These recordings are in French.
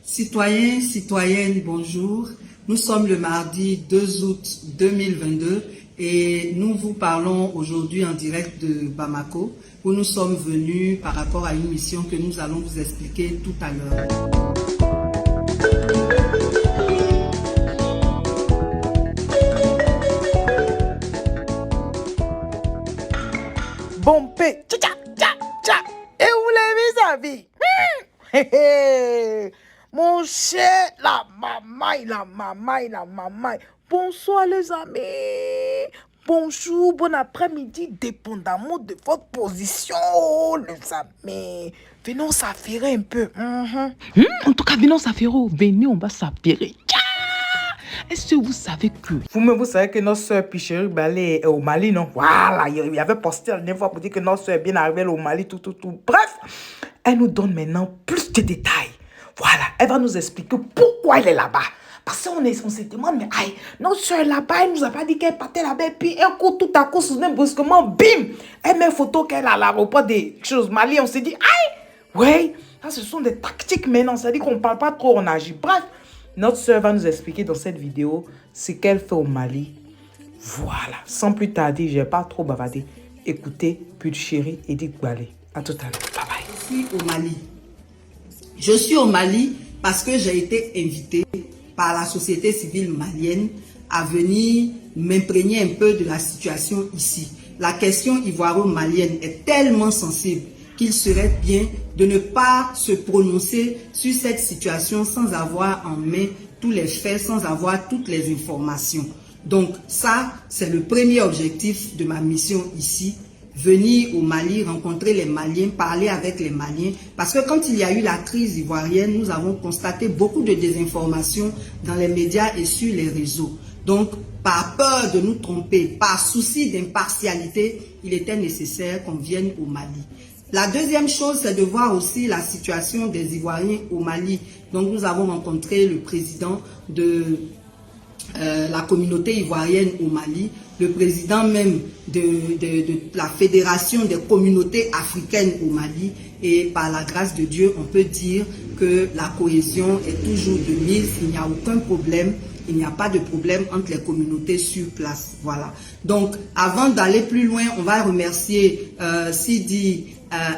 Citoyens, citoyennes, bonjour. Nous sommes le mardi 2 août 2022 et nous vous parlons aujourd'hui en direct de Bamako où nous sommes venus par rapport à une mission que nous allons vous expliquer tout à l'heure. Bon paix, tcha tcha tcha. Et où les vis-à-vis? Mon cher, la maman. Bonsoir les amis. Bonjour, bon après-midi, dépendamment de votre position, les amis. Venons s'affairer un peu. En tout cas, venons s'affairer. Venez, on va s'affairer. Est-ce que vous savez que... Vous-même, vous savez que notre soeur Picheri Balé est au Mali, non? Voilà, il avait posté la dernière fois pour dire que notre soeur est bien arrivée au Mali, tout. Bref, elle nous donne maintenant plus de détails. Voilà, elle va nous expliquer pourquoi elle est là-bas. Parce qu'on se demande, mais aïe, notre soeur est là-bas, elle nous a pas dit qu'elle partait là-bas, et puis un coup, tout à coup, soudain, brusquement, bim! Elle met une photo qu'elle a à l'aéroport des choses Mali, on s'est dit, aïe! Oui, ça, ce sont des tactiques maintenant, ça dit qu'on ne parle pas trop, on agit. Bref, notre soeur va nous expliquer dans cette vidéo ce qu'elle fait au Mali. Voilà, sans plus tarder, je n'ai pas trop bavardé. Écoutez, Picheri Edith Balé. À tout à l'heure. Bye bye. Je suis au Mali. Je suis au Mali parce que j'ai été invitée par la société civile malienne à venir m'imprégner un peu de la situation ici. La question ivoiro-malienne est tellement sensible qu'il serait bien de ne pas se prononcer sur cette situation sans avoir en main tous les faits, sans avoir toutes les informations. Donc ça, c'est le premier objectif de ma mission ici. Venir au Mali, rencontrer les Maliens, parler avec les Maliens. Parce que quand il y a eu la crise ivoirienne, nous avons constaté beaucoup de désinformation dans les médias et sur les réseaux. Donc, par peur de nous tromper, par souci d'impartialité, il était nécessaire qu'on vienne au Mali. La deuxième chose, c'est de voir aussi la situation des Ivoiriens au Mali. Donc, nous avons rencontré le président de la communauté ivoirienne au Mali, le président même de la Fédération des communautés africaines au Mali, et par la grâce de Dieu, on peut dire que la cohésion est toujours de mise, il n'y a aucun problème. Il n'y a pas de problème entre les communautés sur place. Voilà. Donc, avant d'aller plus loin, on va remercier Sidi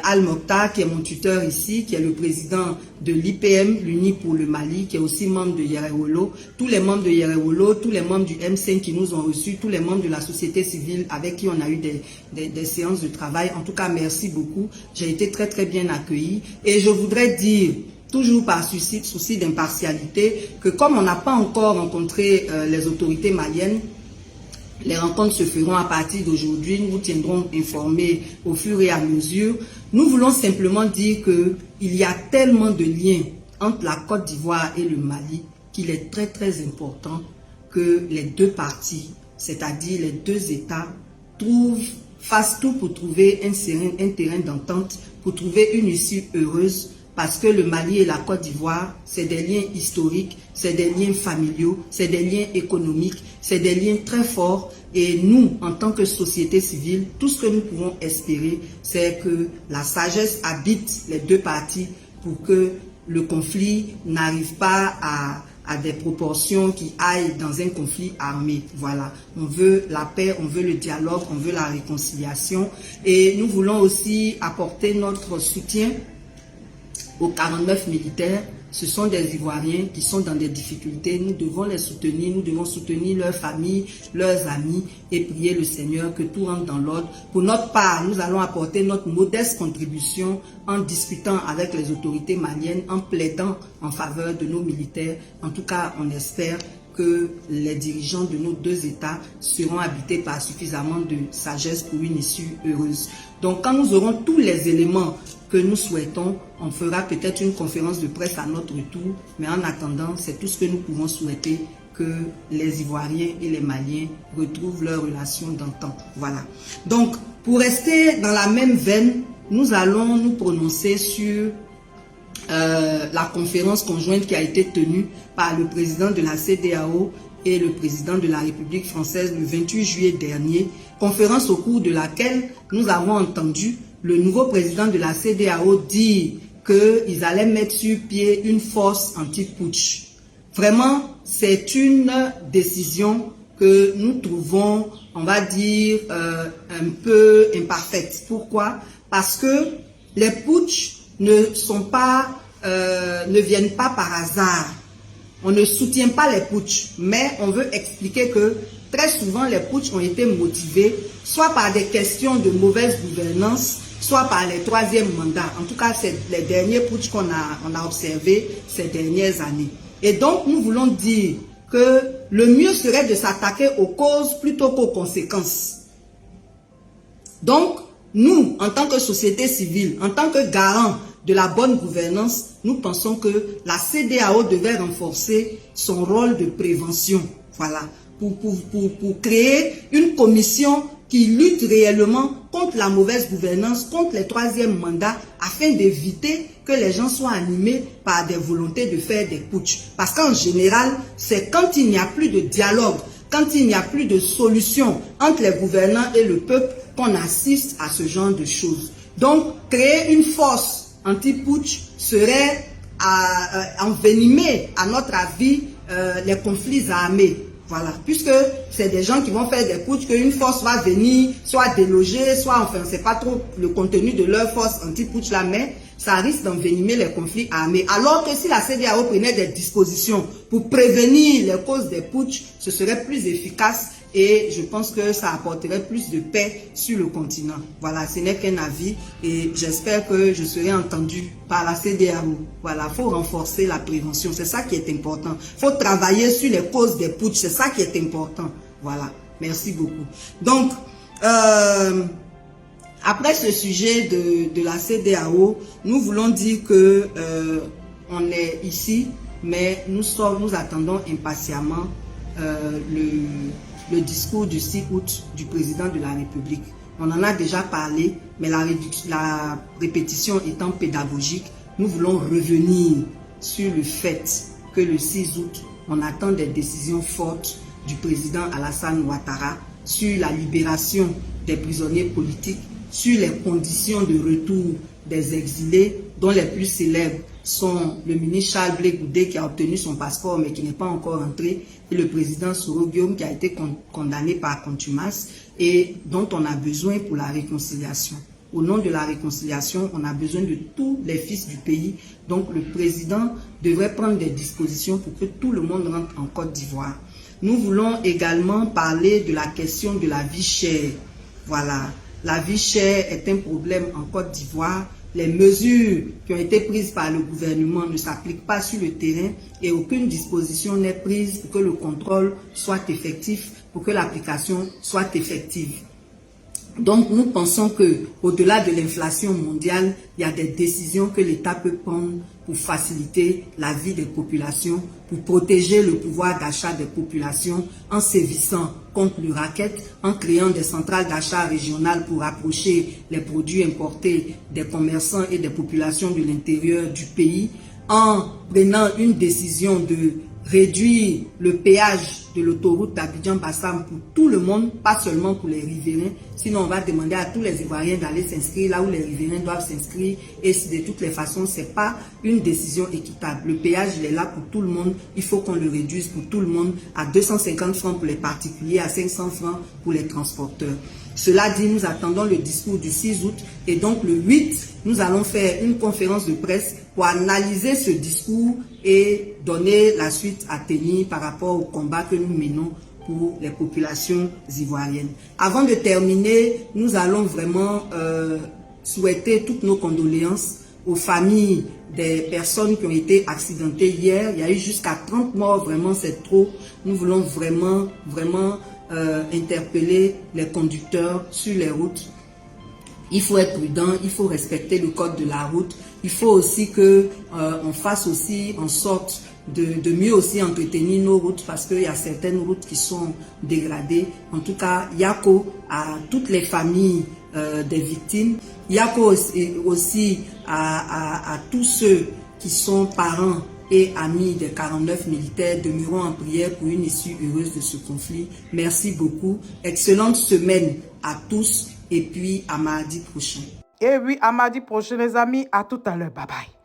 Al-Mokhtar, qui est mon tuteur ici, qui est le président de l'IPM, l'Uni pour le Mali, qui est aussi membre de Yerewolo. Tous les membres de Yerewolo, tous les membres du M5 qui nous ont reçus, tous les membres de la société civile avec qui on a eu des séances de travail. En tout cas, merci beaucoup. J'ai été très bien accueilli. Et je voudrais dire, toujours par souci d'impartialité, que comme on n'a pas encore rencontré les autorités maliennes, les rencontres se feront à partir d'aujourd'hui, nous vous tiendrons informés au fur et à mesure. Nous voulons simplement dire qu'il y a tellement de liens entre la Côte d'Ivoire et le Mali qu'il est très important que les deux parties, c'est-à-dire les deux États, fassent tout pour trouver un terrain d'entente, pour trouver une issue heureuse. Parce que le Mali et la Côte d'Ivoire, c'est des liens historiques, c'est des liens familiaux, c'est des liens économiques, c'est des liens très forts. Et nous, en tant que société civile, tout ce que nous pouvons espérer, c'est que la sagesse habite les deux parties pour que le conflit n'arrive pas à des proportions qui aillent dans un conflit armé. Voilà, on veut la paix, on veut le dialogue, on veut la réconciliation. Et nous voulons aussi apporter notre soutien aux 49 militaires. Ce sont des Ivoiriens qui sont dans des difficultés. Nous devons les soutenir, nous devons soutenir leurs familles, leurs amis et prier le Seigneur que tout rentre dans l'ordre. Pour notre part, nous allons apporter notre modeste contribution en discutant avec les autorités maliennes, en plaidant en faveur de nos militaires. En tout cas, on espère que les dirigeants de nos deux États seront habités par suffisamment de sagesse pour une issue heureuse. Donc, quand nous aurons tous les éléments que nous souhaitons, on fera peut-être une conférence de presse à notre retour, mais en attendant, c'est tout ce que nous pouvons souhaiter, que les Ivoiriens et les Maliens retrouvent leur relation d'antan. Voilà. Donc, pour rester dans la même veine, nous allons nous prononcer sur la conférence conjointe qui a été tenue par le président de la CEDEAO et le président de la République française le 28 juillet dernier, conférence au cours de laquelle nous avons entendu le nouveau président de la CEDEAO dire qu'ils allaient mettre sur pied une force anti-putsch. Vraiment, c'est une décision que nous trouvons, on va dire, un peu imparfaite. Pourquoi? Parce que les putschs ne viennent pas par hasard. On ne soutient pas les putschs, mais on veut expliquer que très souvent les putschs ont été motivés soit par des questions de mauvaise gouvernance, soit par les troisièmes mandats. En tout cas, c'est les derniers putschs qu'on a observés ces dernières années. Et donc, nous voulons dire que le mieux serait de s'attaquer aux causes plutôt qu'aux conséquences. Donc, nous, en tant que société civile, en tant que garant de la bonne gouvernance, nous pensons que la CEDEAO devait renforcer son rôle de prévention. Voilà, pour créer une commission qui lutte réellement contre la mauvaise gouvernance, contre les troisièmes mandats, afin d'éviter que les gens soient animés par des volontés de faire des putschs. Parce qu'en général, c'est quand il n'y a plus de dialogue, quand il n'y a plus de solution entre les gouvernants et le peuple qu'on assiste à ce genre de choses. Donc, créer une force anti-putsch serait envenimer, à notre avis, les conflits armés. Voilà, puisque c'est des gens qui vont faire des putschs, qu'une force va venir, soit déloger, soit, enfin, c'est pas trop le contenu de leur force anti-putsch là, mais ça risque d'envenimer les conflits armés. Alors que si la CEDEAO prenait des dispositions pour prévenir les causes des putschs, ce serait plus efficace et je pense que ça apporterait plus de paix sur le continent. Voilà, ce n'est qu'un avis et j'espère que je serai entendu par la CEDEAO. Voilà, il faut renforcer la prévention, c'est ça qui est important. Il faut travailler sur les causes des putschs, c'est ça qui est important. Voilà, merci beaucoup. Donc, après ce sujet de la CEDEAO, nous voulons dire que on est ici, mais nous attendons impatiemment le discours du 6 août du président de la République. On en a déjà parlé, mais la répétition étant pédagogique, nous voulons revenir sur le fait que le 6 août, on attend des décisions fortes du président Alassane Ouattara sur la libération des prisonniers politiques, sur les conditions de retour des exilés, dont les plus célèbres sont le ministre Charles Blé Goudé qui a obtenu son passeport mais qui n'est pas encore entré, et le président Soro Guillaume qui a été condamné par contumace et dont on a besoin pour la réconciliation. Au nom de la réconciliation, on a besoin de tous les fils du pays. Donc le président devrait prendre des dispositions pour que tout le monde rentre en Côte d'Ivoire. Nous voulons également parler de la question de la vie chère. Voilà, la vie chère est un problème en Côte d'Ivoire. Les mesures qui ont été prises par le gouvernement ne s'appliquent pas sur le terrain et aucune disposition n'est prise pour que le contrôle soit effectif, pour que l'application soit effective. Donc nous pensons que au-delà de l'inflation mondiale, il y a des décisions que l'État peut prendre pour faciliter la vie des populations, pour protéger le pouvoir d'achat des populations en sévissant contre le racket, en créant des centrales d'achat régionales pour rapprocher les produits importés des commerçants et des populations de l'intérieur du pays, en prenant une décision de réduire le péage de l'autoroute d'Abidjan-Bassam pour tout le monde, pas seulement pour les riverains. Sinon, on va demander à tous les Ivoiriens d'aller s'inscrire là où les riverains doivent s'inscrire. Et de toutes les façons, ce n'est pas une décision équitable. Le péage, il est là pour tout le monde. Il faut qu'on le réduise pour tout le monde à 250 francs pour les particuliers, à 500 francs pour les transporteurs. Cela dit, nous attendons le discours du 6 août et donc le 8, nous allons faire une conférence de presse pour analyser ce discours et donner la suite à tenir par rapport au combat que nous menons pour les populations ivoiriennes. Avant de terminer, nous allons vraiment souhaiter toutes nos condoléances aux familles des personnes qui ont été accidentées hier. Il y a eu jusqu'à 30 morts, vraiment c'est trop. Nous voulons vraiment interpeller les conducteurs sur les routes. Il faut être prudent, il faut respecter le code de la route. Il faut aussi que on fasse aussi en sorte de mieux aussi entretenir nos routes parce qu'il y a certaines routes qui sont dégradées. En tout cas, Yako à toutes les familles des victimes. Yako aussi à tous ceux qui sont parents et amis des 49 militaires. Demeurons en prière pour une issue heureuse de ce conflit. Merci beaucoup. Excellente semaine à tous et puis à mardi prochain. Et oui, à mardi prochain les amis, à tout à l'heure. Bye bye.